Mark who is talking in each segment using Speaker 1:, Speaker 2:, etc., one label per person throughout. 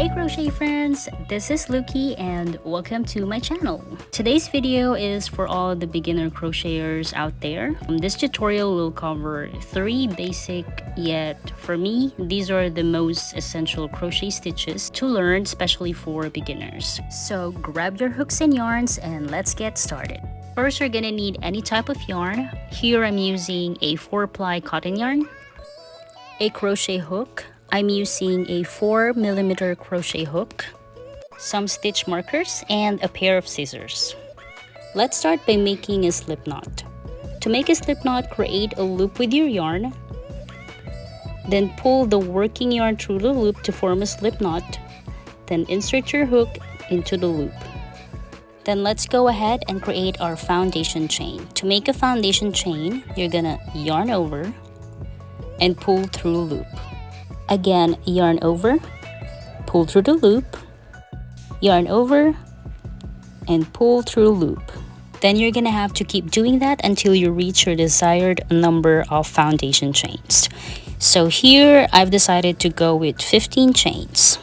Speaker 1: Hey crochet friends, this is Luki and welcome to my channel. Today's video is for all the beginner crocheters out there. This tutorial will cover 3 basic, yet for me, these are the most essential crochet stitches to learn, especially for beginners. So grab your hooks and yarns and let's get started. First, you're gonna need any type of yarn. Here I'm using a 4-ply cotton yarn, a crochet hook. I'm using a 4mm crochet hook, some stitch markers, and a pair of scissors. Let's start by making a slip knot. To make a slip knot, create a loop with your yarn. Then pull the working yarn through the loop to form a slip knot. Then insert your hook into the loop. Then let's go ahead and create our foundation chain. To make a foundation chain, you're gonna yarn over and pull through a loop. Again, yarn over, pull through the loop, yarn over, and pull through loop. Then you're gonna have to keep doing that until you reach your desired number of foundation chains. So here, I've decided to go with 15 chains.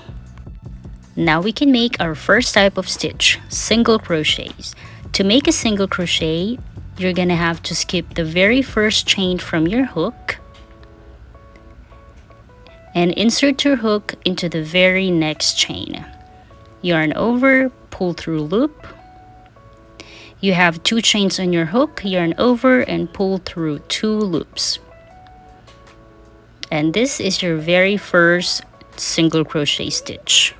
Speaker 1: Now we can make our first type of stitch, single crochets. To make a single crochet, you're gonna have to skip the very first chain from your hook and insert your hook into the very next chain. Yarn over, pull through loop. You have 2 chains on your hook, yarn over and pull through 2 loops. And this is your very first single crochet stitch.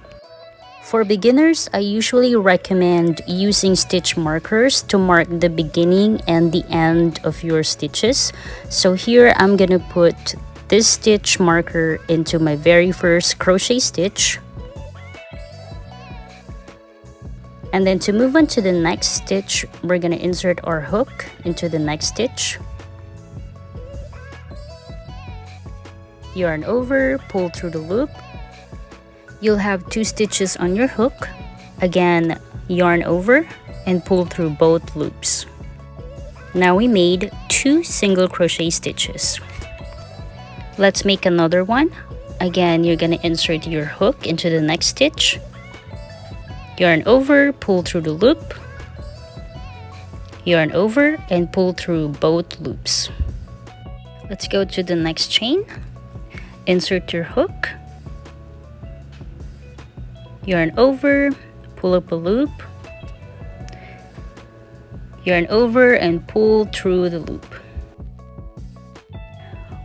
Speaker 1: For beginners, I usually recommend using stitch markers to mark the beginning and the end of your stitches. So here I'm gonna put this stitch marker into my very first crochet stitch. And then to move on to the next stitch, we're gonna insert our hook into the next stitch. Yarn over, pull through the loop. You'll have 2 stitches on your hook. Again, yarn over and pull through both loops. Now we made 2 single crochet stitches. Let's make another one. Again, you're gonna insert your hook into the next stitch. Yarn over, pull through the loop. Yarn over and pull through both loops. Let's go to the next chain. Insert your hook. Yarn over, pull up a loop. Yarn over and pull through the loop.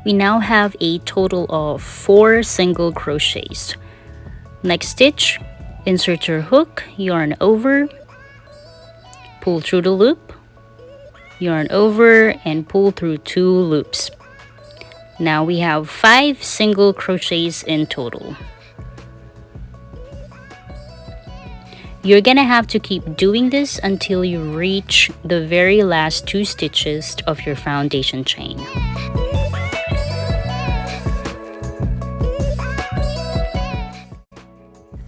Speaker 1: We now have a total of 4 single crochets. Next stitch, insert your hook, yarn over, pull through the loop, yarn over and pull through 2 loops. Now we have 5 single crochets in total. You're gonna have to keep doing this until you reach the very last 2 stitches of your foundation chain.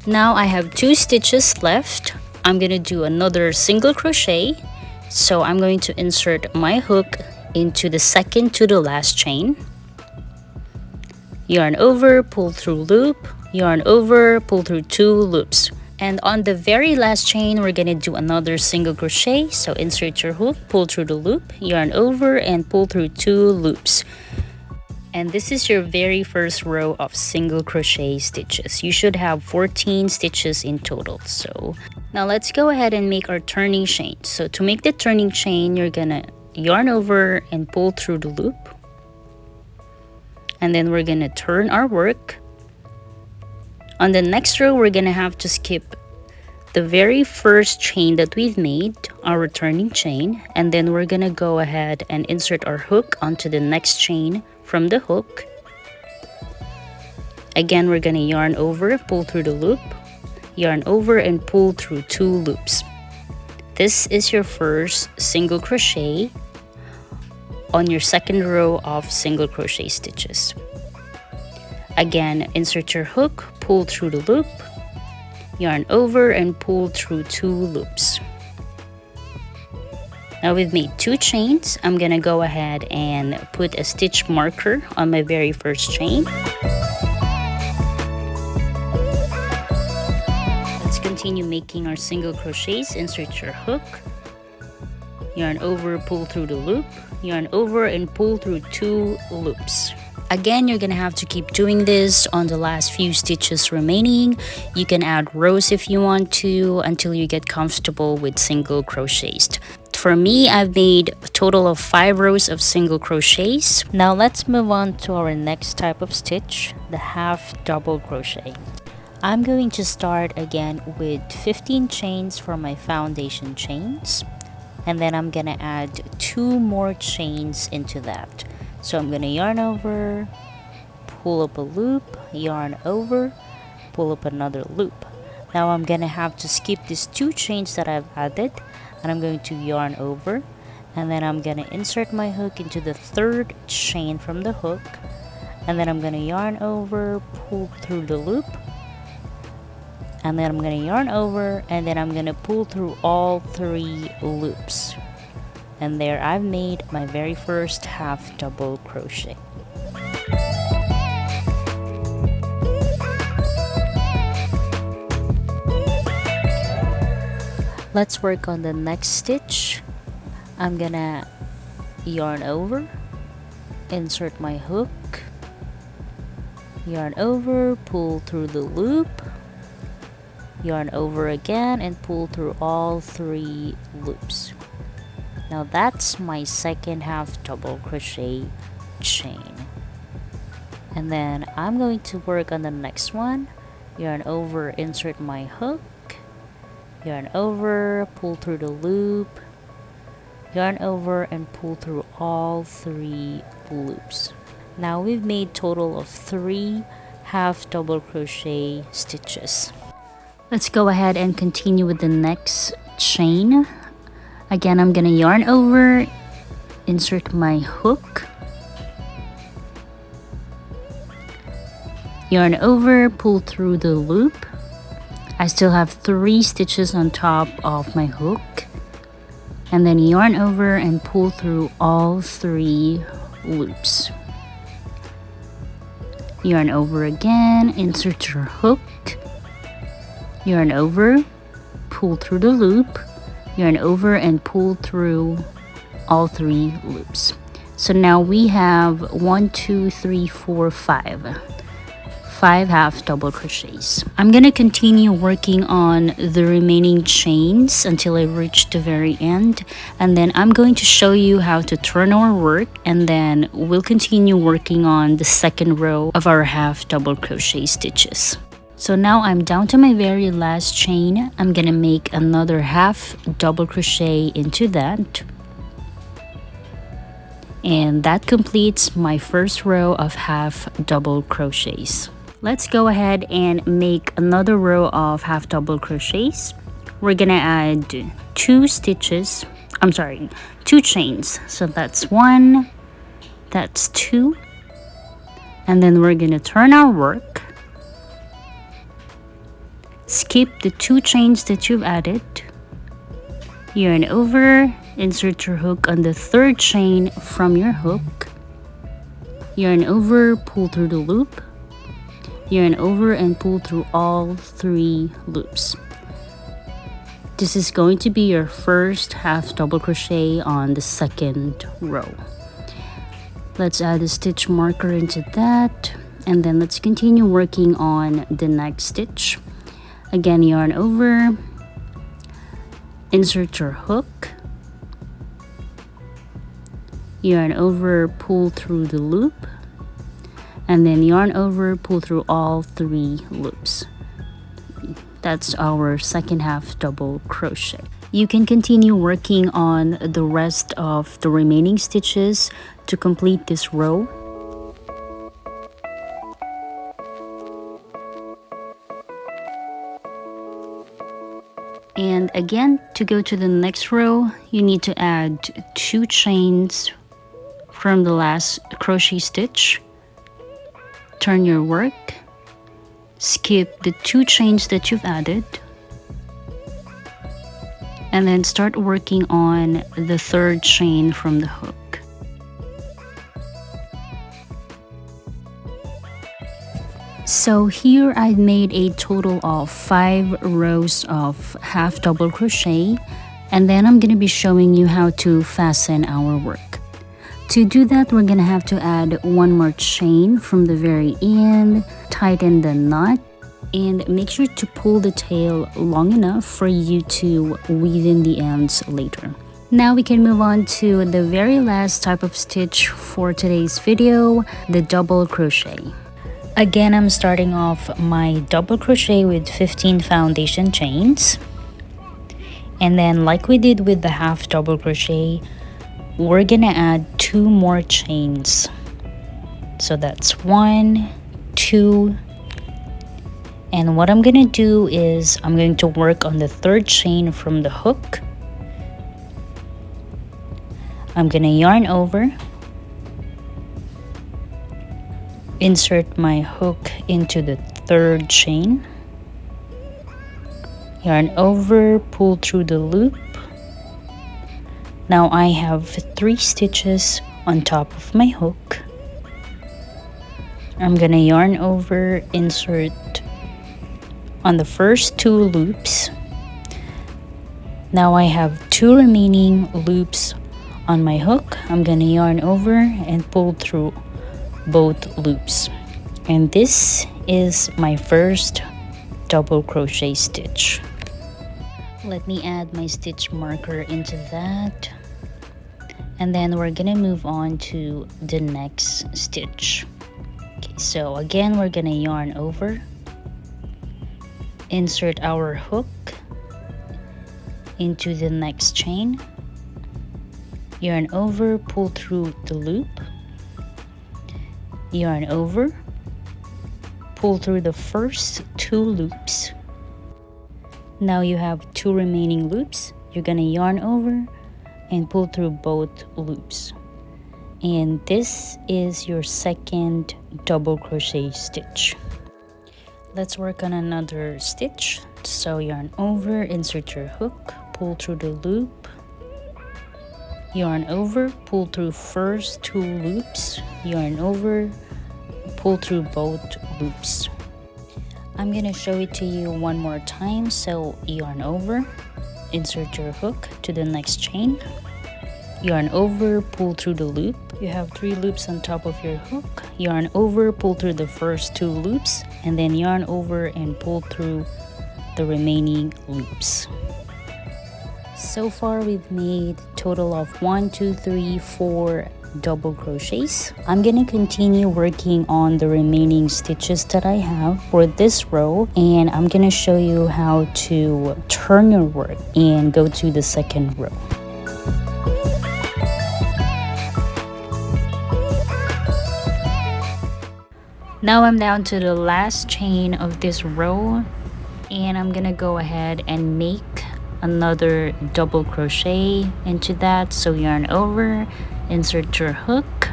Speaker 1: Now I have 2 stitches left. I'm gonna do another single crochet. So I'm going to insert my hook into the second to the last chain. Yarn over, pull through loop, yarn over, pull through 2 loops. And on the very last chain, we're gonna do another single crochet. So insert your hook, pull through the loop, yarn over and pull through 2 loops. And this is your very first row of single crochet stitches. You should have 14 stitches in total. So now let's go ahead and make our turning chain. So to make the turning chain, you're gonna yarn over and pull through the loop. And then we're gonna turn our work. On the next row, we're gonna have to skip the very first chain that we've made, our returning chain, and then we're gonna go ahead and insert our hook onto the next chain from the hook. Again, we're gonna yarn over, pull through the loop, yarn over and pull through 2 loops. This is your first single crochet on your second row of single crochet stitches. Again, insert your hook, pull through the loop, yarn over and pull through 2 loops. Now we've made 2 chains. I'm gonna go ahead and put a stitch marker on my very first chain. continue making our single crochets, insert your hook, yarn over, pull through the loop, yarn over and pull through 2 loops. Again, you're gonna have to keep doing this on the last few stitches remaining. You can add rows if you want to until you get comfortable with single crochets. For me, I've made a total of 5 rows of single crochets. Now let's move on to our next type of stitch, the half double crochet. I'm going to start again with 15 chains for my foundation chains, and then I'm gonna add 2 more chains into that. So I'm gonna yarn over, pull up a loop, yarn over, pull up another loop. Now I'm gonna have to skip these 2 chains that I've added, and I'm going to yarn over, and then I'm gonna insert my hook into the 3rd chain from the hook, and then I'm gonna yarn over, pull through the loop, and then I'm gonna yarn over, and then I'm gonna pull through all 3 loops. And there I've made my very first half double crochet. Let's work on the next stitch. I'm gonna yarn over, insert my hook, yarn over, pull through the loop, yarn over again, and pull through all 3 loops. Now that's my second half double crochet chain. And then I'm going to work on the next one. Yarn over, insert my hook, yarn over, pull through the loop, yarn over and pull through all 3 loops. Now we've made total of 3 half double crochet stitches. Let's go ahead and continue with the next chain. Again, I'm gonna yarn over, insert my hook, yarn over, pull through the loop. I still have 3 stitches on top of my hook, and then yarn over and pull through all 3 loops. Yarn over again, insert your hook, yarn over, pull through the loop, yarn over and pull through all 3 loops. So now we have 1, 2, 3, 4, 5 half double crochets. I'm gonna continue working on the remaining chains until I reach the very end, and then I'm going to show you how to turn our work, and then we'll continue working on the second row of our half double crochet stitches. So now I'm down to my very last chain. I'm gonna make another half double crochet into that, and that completes my first row of half double crochets. Let's go ahead and make another row of half double crochets. We're gonna add 2 chains. So that's 1, that's 2, and then we're gonna turn our work, skip the 2 chains that you've added, yarn over, insert your hook on the 3rd chain from your hook, yarn over, pull through the loop, yarn over and pull through all 3 loops. This is going to be your first half double crochet on the second row. Let's add a stitch marker into that, and then let's continue working on the next stitch. Again, yarn over, insert your hook, yarn over, pull through the loop, and then yarn over, pull through all 3 loops. That's our second half double crochet. You can continue working on the rest of the remaining stitches to complete this row. And again, to go to the next row, you need to add 2 chains from the last crochet stitch. Turn your work, skip the 2 chains that you've added, and then start working on the 3rd chain from the hook. So here I made a total of 5 rows of half double crochet, and then I'm going to be showing you how to fasten our work. To do that, we're going to have to add one more chain from the very end, tighten the knot, and make sure to pull the tail long enough for you to weave in the ends later. Now we can move on to the very last type of stitch for today's video, the double crochet. Again, I'm starting off my double crochet with 15 foundation chains. And then like we did with the half double crochet, we're gonna add 2 more chains. So that's 1, 2, and what I'm gonna do is I'm going to work on the 3rd chain from the hook. I'm gonna yarn over, insert my hook into the 3rd chain, yarn over, pull through the loop. Now I have 3 stitches on top of my hook. I'm gonna yarn over, insert on the first 2 loops. Now I have 2 remaining loops on my hook. I'm gonna yarn over and pull through both loops, and this is my first double crochet stitch. Let me add my stitch marker into that, and then we're gonna move on to the next stitch. Okay, so again we're gonna yarn over, insert our hook into the next chain, yarn over, pull through the loop, yarn over, pull through the first 2 loops. Now you have 2 remaining loops. You're gonna yarn over and pull through both loops, and this is your second double crochet stitch. Let's work on another stitch. So yarn over, insert your hook, pull through the loop, yarn over, pull through first 2 loops, yarn over, pull through both loops. I'm gonna show it to you one more time. So yarn over, insert your hook to the next chain, yarn over, pull through the loop. You have 3 loops on top of your hook, yarn over, pull through the first 2 loops, and then yarn over and pull through the remaining loops. So far we've made a total of 1, 2, 3, 4 double crochets. I'm gonna continue working on the remaining stitches that I have for this row, and I'm gonna show you how to turn your work and go to the second row. Now I'm down to the last chain of this row, and I'm gonna go ahead and make another double crochet into that. So yarn over, insert your hook,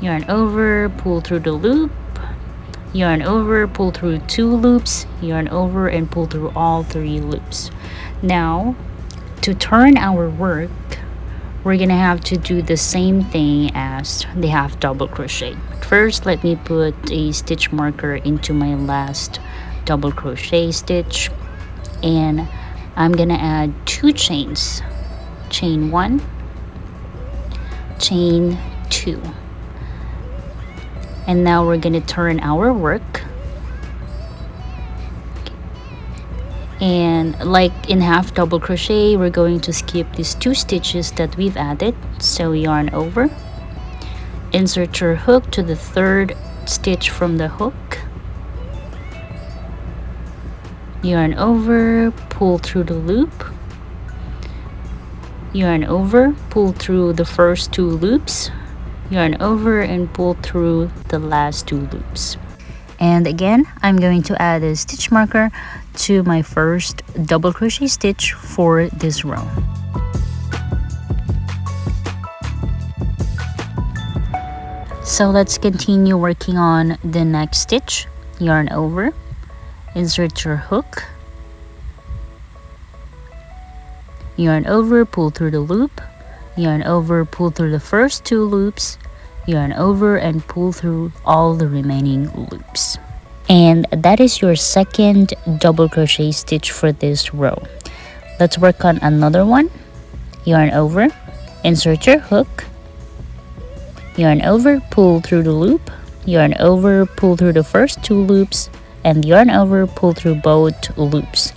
Speaker 1: yarn over, pull through the loop, yarn over, pull through 2 loops, yarn over and pull through all 3 loops. Now to turn our work, we're gonna have to do the same thing as the half double crochet. First, let me put a stitch marker into my last double crochet stitch, and I'm gonna add 2 chains, chain 1, chain 2, and now we're gonna turn our work. And like in half double crochet, we're going to skip these 2 stitches that we've added. So yarn over, insert your hook to the 3rd stitch from the hook, yarn over, pull through the loop, yarn over, pull through the first 2 loops, yarn over and pull through the last 2 loops. And again, I'm going to add a stitch marker to my first double crochet stitch for this row. So let's continue working on the next stitch. Yarn over, insert your hook, yarn over, pull through the loop, yarn over, pull through the first 2 loops, yarn over and pull through all the remaining loops. and that is your second double crochet stitch for this row. Let's work on another one. Yarn over, insert your hook, yarn over, pull through the loop, yarn over, pull through the first 2 loops, and yarn over, pull through both loops.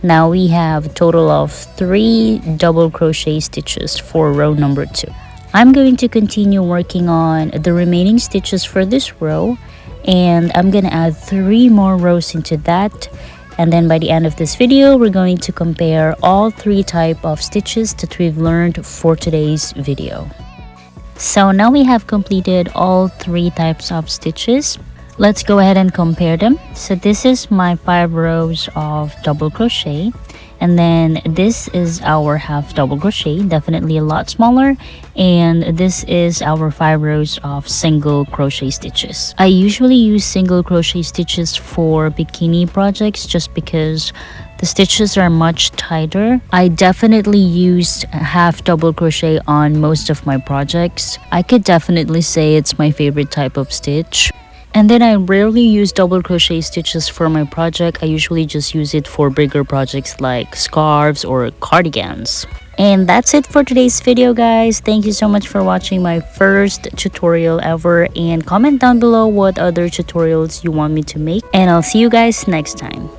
Speaker 1: Now we have a total of 3 double crochet stitches for row number 2. I'm going to continue working on the remaining stitches for this row, and I'm gonna add 3 more rows into that, and then by the end of this video we're going to compare all 3 type of stitches that we've learned for today's video. So now we have completed all 3 types of stitches. Let's go ahead and compare them. So this is my 5 rows of double crochet, and then this is our half double crochet, definitely a lot smaller, and this is our 5 rows of single crochet stitches. I usually use single crochet stitches for bikini projects just because the stitches are much tighter. I definitely used half double crochet on most of my projects. I could definitely say it's my favorite type of stitch. And then I rarely use double crochet stitches for my project. I usually just use it for bigger projects like scarves or cardigans. And that's it for today's video, guys. Thank you so much for watching my first tutorial ever, and comment down below what other tutorials you want me to make, and I'll see you guys next time.